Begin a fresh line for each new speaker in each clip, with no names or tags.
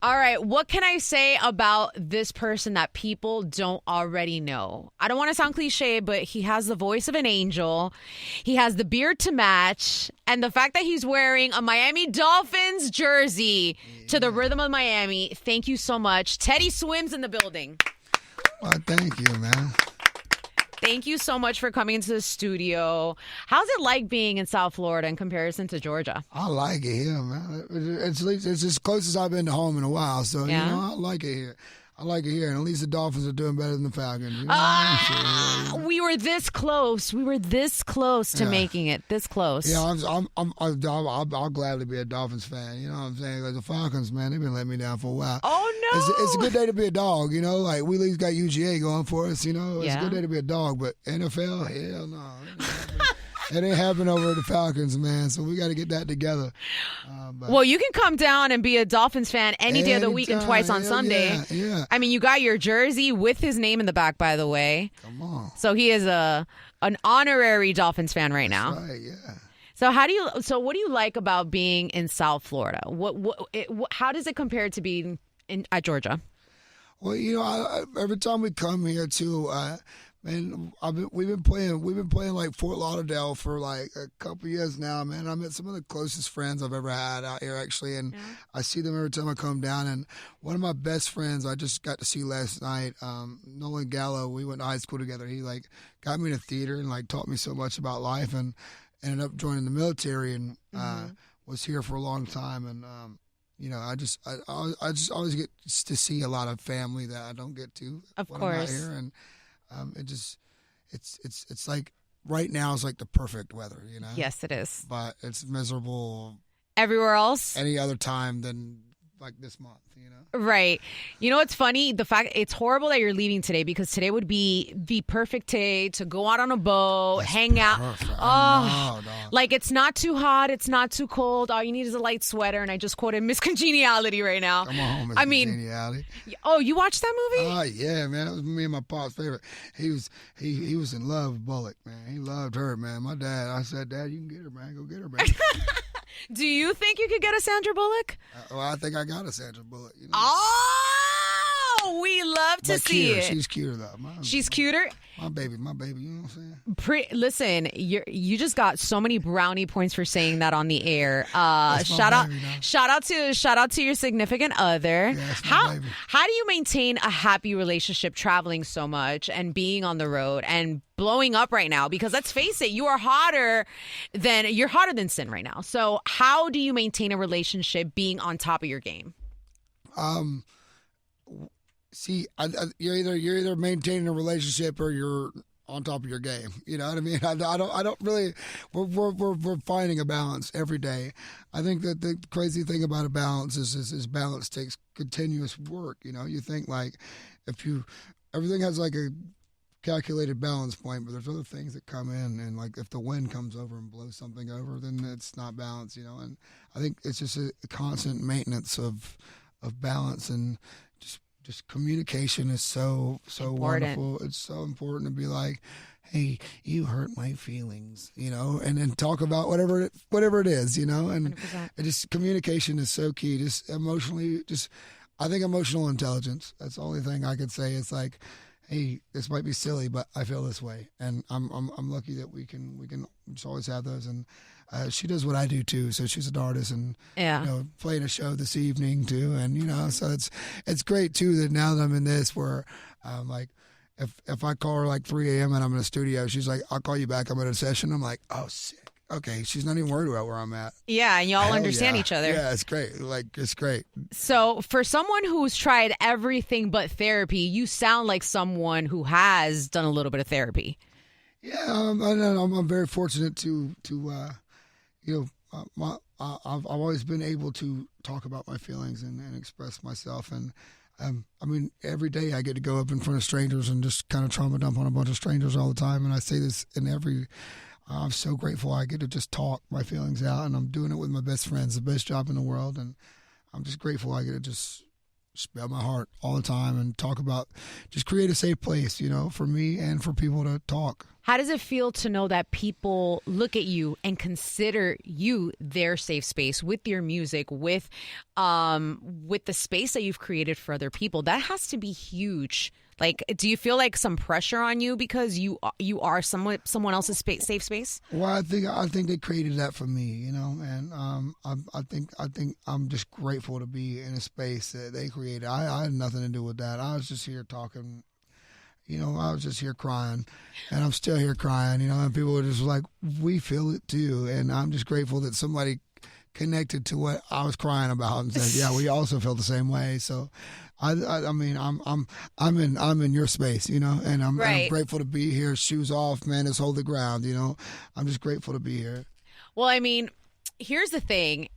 All right, what can I say about this person that people don't already know? I don't want to sound cliche, but he has the voice of an angel. He has the beard to match. And the fact that he's wearing a Miami Dolphins jersey to the rhythm of Miami. Thank you so much. Teddy Swims in the building.
Well, thank you, man.
Thank you so much for coming into the studio. How's it like being in South Florida in comparison to Georgia?
I like it here, man. It's as close as I've been to home in a while, so I like it here. I like it here, and at least the Dolphins are doing better than the Falcons. You know
we were this close. We were this close to making it. This close.
Yeah, I'll gladly be a Dolphins fan. You know what I'm saying? Like the Falcons, man, they've been letting me down for a while.
Oh no!
It's a good day to be a dog. You know, like we at least got UGA going for us. You know, it's a good day to be a dog. But NFL, hell no. It ain't happening over at the Falcons, man. So we got to get that together.
Well, you can come down and be a Dolphins fan any day of the week and twice on Sunday.
Yeah.
I mean, you got your jersey with his name in the back, by the way.
Come on.
So he is an honorary Dolphins fan right now.
That's right, yeah.
So what do you like about being in South Florida? How does it compare to being at Georgia?
Well, you know, every time we come here too. Man, we've been playing like Fort Lauderdale for like a couple years now, man. I met some of the closest friends I've ever had out here, actually, and I see them every time I come down. And one of my best friends I just got to see last night, Nolan Gallo. We went to high school together. He like got me to theater and like taught me so much about life, and ended up joining the military and was here for a long time. And you know, I just always get to see a lot of family that I don't get to.
Of
when I'm out
course.
here, and it's like right now is like the perfect weather, you know.
Yes, it is.
But it's miserable
Everywhere else?
any other time than like this month, you know.
Right. You know what's funny? The fact it's horrible that you're leaving today because today would be the perfect day to go out on a boat, hang out. Oh, like it's not too hot, it's not too cold. All you need is a light sweater, and I just quoted Miss Congeniality right now.
Come on, Miss Congeniality.
Oh, you watched that movie?
Oh yeah, man. That was me and my pop's favorite. He was in love with Bullock, man. He loved her, man. My dad, I said, Dad, you can get her, man. Go get her, man.
Do you think you could get a Sandra Bullock?
Well, I think I got a Sandra Bullock. You know?
Oh, we love to see it.
She's cuter though.
She's cuter.
My baby. You know what I'm saying?
Listen, you just got so many brownie points for saying that on the air. Shout out to your significant other.
Yeah, that's my baby.
How do you maintain a happy relationship traveling so much and being on the road and blowing up right now? Because let's face it, you're hotter than sin right now. So how do you maintain a relationship being on top of your game?
See, you're either maintaining a relationship or you're on top of your game. You know what I mean? I don't really. We're finding a balance every day. I think that the crazy thing about a balance is balance takes continuous work. You know, you think like everything has like a calculated balance point, but there's other things that come in, and like if the wind comes over and blows something over, then it's not balanced. You know, and I think it's just a constant maintenance of balance, and just communication is so wonderful. It's so important to be like, hey, you hurt my feelings, you know, and then talk about whatever it is, you know, and it just communication is so key. Just emotionally, I think emotional intelligence. That's the only thing I could say. It's like, hey, this might be silly, but I feel this way, and I'm lucky that we can just always have those. And she does what I do too, so she's an artist, and you know, playing a show this evening too, and you know, so it's great too that now that I'm in this, where like if I call her like 3 a.m. and I'm in a studio, she's like, I'll call you back, I'm at a session. I'm like, oh, sick. Okay, she's not even worried about where I'm at.
Yeah, and y'all understand each other.
Yeah, it's great. Like, it's great.
So for someone who's tried everything but therapy, you sound like someone who has done a little bit of therapy.
Yeah, I'm very fortunate to you know, I've always been able to talk about my feelings and express myself. And I mean, every day I get to go up in front of strangers and just kind of trauma dump on a bunch of strangers all the time. And I say this in every. I'm so grateful I get to just talk my feelings out, and I'm doing it with my best friends, the best job in the world, and I'm just grateful I get to just spill my heart all the time and talk about, just create a safe place, for me and for people to talk.
How does it feel to know that people look at you and consider you their safe space with your music, with the space that you've created for other people? That has to be huge. Like, do you feel like some pressure on you because you are someone else's safe space?
Well, I think they created that for me, and I think I'm just grateful to be in a space that they created. I had nothing to do with that. I was just here talking. I was just here crying, and I'm still here crying, and people were just like, we feel it too. And I'm just grateful that somebody connected to what I was crying about and said, yeah, we also feel the same way. So I mean, I'm in your space, and I'm grateful to be here. Shoes off, man, let's hold the ground, I'm just grateful to be here.
Well, I mean, here's the thing.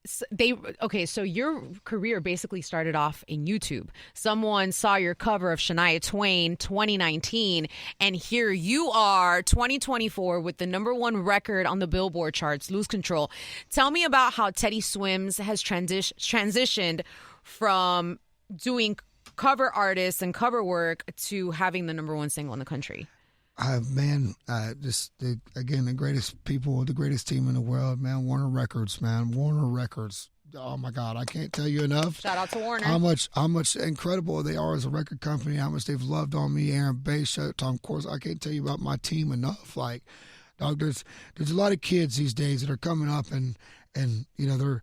So your career basically started off in YouTube. Someone saw your cover of Shania Twain 2019, and here you are 2024 with the #1 record on the Billboard charts, Lose Control. Tell me about how Teddy Swims has transitioned from doing cover artists and cover work to having the #1 single in the country.
Man, again, the greatest people, the greatest team in the world, man. Warner Records, man. Warner Records. Oh my God, I can't tell you enough.
Shout out to Warner.
How much incredible they are as a record company. How much they've loved on me, Aaron Bass, Tom Course. I can't tell you about my team enough. Like, dog, there's a lot of kids these days that are coming up and they're.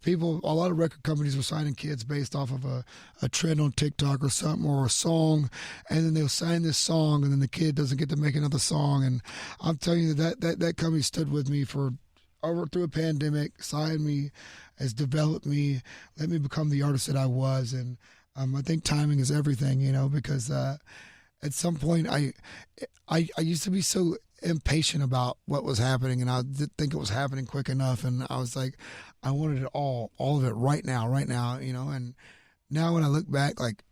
A lot of record companies are signing kids based off of a trend on TikTok or something, or a song, and then they'll sign this song, and then the kid doesn't get to make another song. And I'm telling you that company stood with me through a pandemic, signed me, has developed me, let me become the artist that I was. And I think timing is everything, because at some point I used to be so impatient about what was happening, and I didn't think it was happening quick enough, and I was like, I wanted it all of it right now, and now when I look back, like,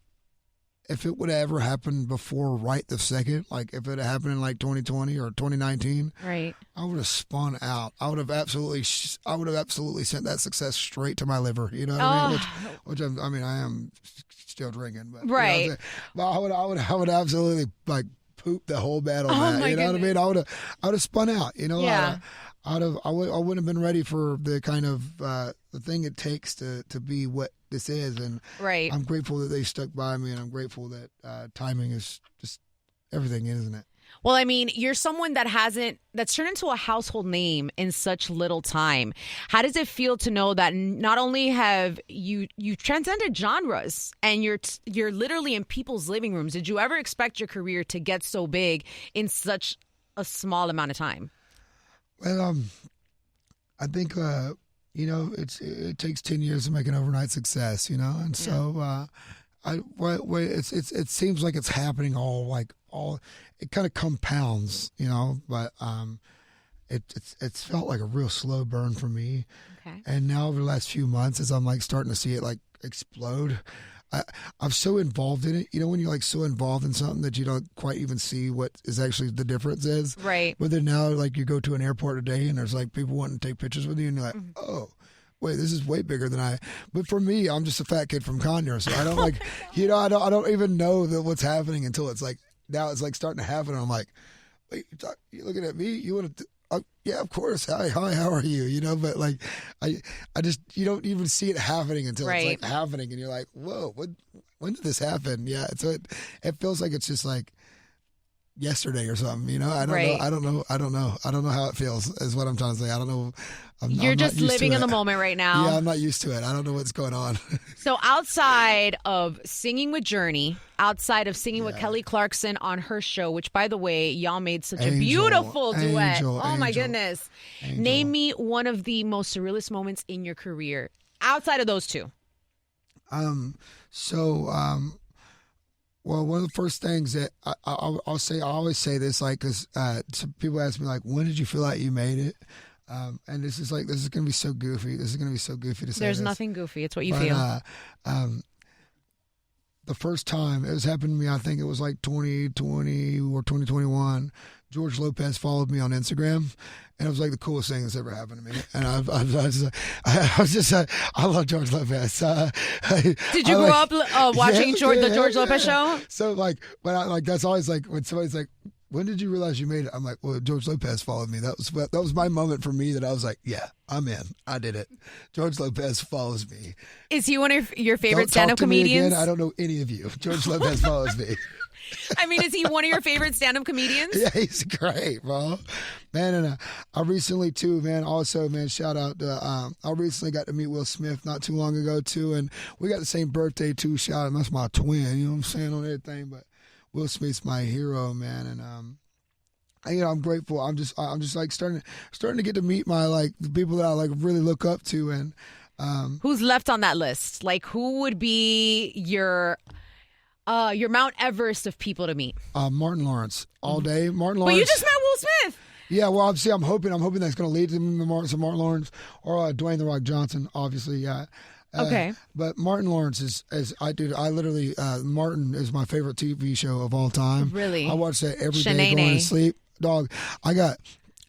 if it would have ever happened before right this second, like if it had happened in like 2020 or 2019,
right,
I would have spun out. I would have absolutely sent that success straight to my liver, what I mean? Which I am still drinking, but
right.
But I would absolutely like poop the whole battle.
Oh,
that,
my
what I mean? I would have spun out.
Yeah.
I wouldn't have been ready for the kind of the thing it takes to be what this is, and
right.
I'm grateful that they stuck by me, and I'm grateful that timing is just everything, isn't it?
Well, I mean, you're someone that's turned into a household name in such little time. How does it feel to know that not only have you transcended genres and you're literally in people's living rooms? Did you ever expect your career to get so big in such a small amount of time?
Well, I think it takes 10 years to make an overnight success, and so it seems like it's happening all it kind of compounds, but it's felt like a real slow burn for me.
Okay.
And now over the last few months, as I'm like starting to see it like explode, I'm so involved in it. When you're like so involved in something that you don't quite even see what is actually the difference is.
Right.
But then now, like, you go to an airport today and there's like people wanting to take pictures with you, and you're like, oh, wait, this is way bigger than But for me, I'm just a fat kid from Conyers, so I don't like, I don't even know that what's happening until it's like now it's like starting to happen. And I'm like, wait, you looking at me? You want to? Yeah, of course. Hi, how are you? But like, I just, you don't even see it happening until
right.
It's like happening, and you're like, whoa, when did this happen? Yeah, so it feels like it's just like yesterday or something. I don't know how it feels. Is what I'm trying to say. I don't know.
You're just living in the moment right now.
Yeah, I'm not used to it. I don't know what's going on.
So outside of singing with Journey, outside of singing with Kelly Clarkson on her show, which, by the way, y'all made such a beautiful duet. Oh, my goodness. Name me one of the most surrealist moments in your career outside of those two.
Well, one of the first things that I'll say, I always say this, like, because people ask me, like, when did you feel like you made it? And this is going to be so goofy. This is going to be so goofy to say.
There's nothing goofy. It's what you feel.
the first time it was happened to me, I think it was like 2020 or 2021. George Lopez followed me on Instagram, and it was like the coolest thing that's ever happened to me. And I love George Lopez.
Did you grow up watching the George Lopez show?
So like, that's always like when somebody's like, when did you realize you made it? I'm like, well, George Lopez followed me. That was my moment for me that I was like, yeah, I'm in. I did it. George Lopez follows me.
Is he one of your favorite
Don't
stand-up
talk to me
comedians?
again. I don't know any of you. George Lopez follows me.
I mean, is he one of your favorite stand-up comedians?
Yeah, he's great, bro. Man, and I recently too, man. Also, man, shout out to I recently got to meet Will Smith not too long ago too, and we got the same birthday too. Shout out, that's my twin. You know what I'm saying on everything, but Will Smith's my hero, man, and I'm grateful. I'm just like starting to get to meet my like the people that I like really look up to, and
who's left on that list? Like, who would be your Mount Everest of people to meet?
Martin Lawrence all day. Martin Lawrence.
But you just met Will Smith.
Yeah, well, obviously, I'm hoping that's going to lead to Martin Lawrence or Dwayne the Rock Johnson. Obviously, yeah.
Okay.
But Martin Lawrence I literally Martin is my favorite TV show of all time.
Really?
I watch that every day going to sleep. Dog, I got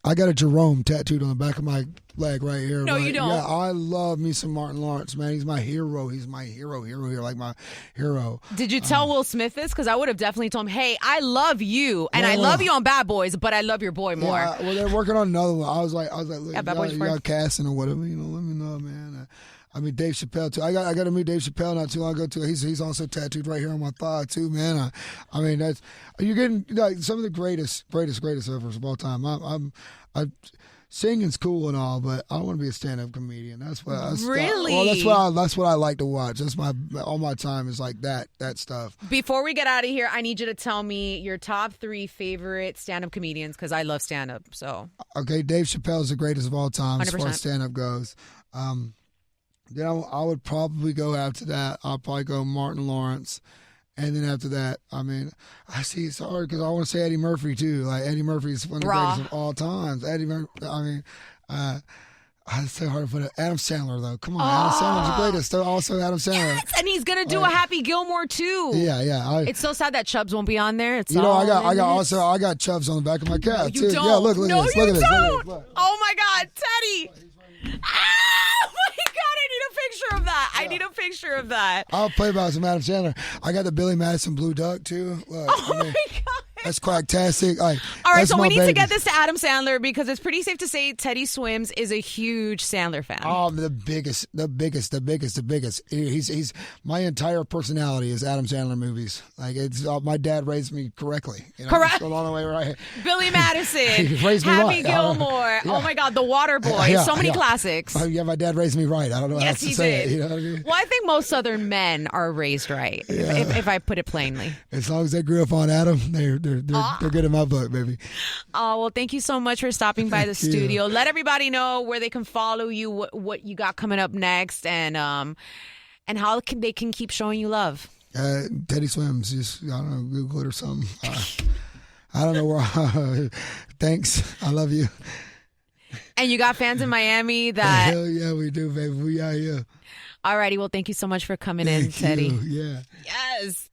a Jerome tattooed on the back of my leg right here.
No,
right?
you don't.
Yeah, I love me some Martin Lawrence, man. He's my hero. He's my hero here, like my hero.
Did you tell Will Smith this? Because I would have definitely told him, hey, I love you, and I love you on Bad Boys, but I love your boy more.
Yeah, well, they're working on another one. I was like, look,
Bad Boys
you got casting or whatever, let me know, man. I mean, Dave Chappelle too. I got to meet Dave Chappelle not too long ago too. He's also tattooed right here on my thigh too, man. I mean, you're getting like some of the greatest efforts of all time. Singing's cool and all, but I want to be a stand-up comedian. That's what.
Really?
That's what I like to watch. That's all my time is like that stuff.
Before we get out of here, I need you to tell me your top 3 favorite stand-up comedians because I love stand-up. So
okay, Dave Chappelle's the greatest of all time 100%. As far as stand-up goes. Then I would probably go after that. I'll probably go Martin Lawrence. And then after that, I mean, I see it's hard because I want to say Eddie Murphy too. Like Eddie Murphy's one of the greatest of all times. Eddie Murphy, I mean, it's so hard to put it. Adam Sandler though, come on, Adam Sandler's the greatest. Also Adam Sandler.
Yes, and he's gonna do a Happy Gilmore too.
Yeah.
It's so sad that Chubbs won't be on there. It's
I got Chubbs on the back of my calf too.
Don't.
Yeah, look at this. Look at this.
Oh my God, Teddy! Oh my God, I need a picture of that. I need a picture of that.
I'll play about some Adam Sandler. I got the Billy Madison Blue Duck too. Look,
my God.
That's quacktastic. All
right, so we need to get this to Adam Sandler because it's pretty safe to say Teddy Swims is a huge Sandler fan.
Oh, the biggest. He's my entire personality is Adam Sandler movies. Like it's my dad raised me correctly.
Correct.
Along the way, right?
Billy Madison,
raised me
Happy
right.
Gilmore. Oh my God, The Water Boy. So many classics.
Yeah, my dad raised me right. I don't know how else to say it. You know what I mean?
Well, I think most Southern men are raised right.
Yeah.
If I put it plainly.
As long as they grew up on Adam, they're good in my book, baby.
Oh, well, thank you so much for stopping by the studio. Let everybody know where they can follow you, what you got coming up next, and how they can keep showing you love.
Teddy Swims, just, I don't know, Google it or something. I don't know where. Thanks. I love you.
And you got fans in Miami that...
Hell yeah, we do, baby. We are here.
Alrighty, well, thank you so much for coming in, Teddy.
Yeah.
Yes.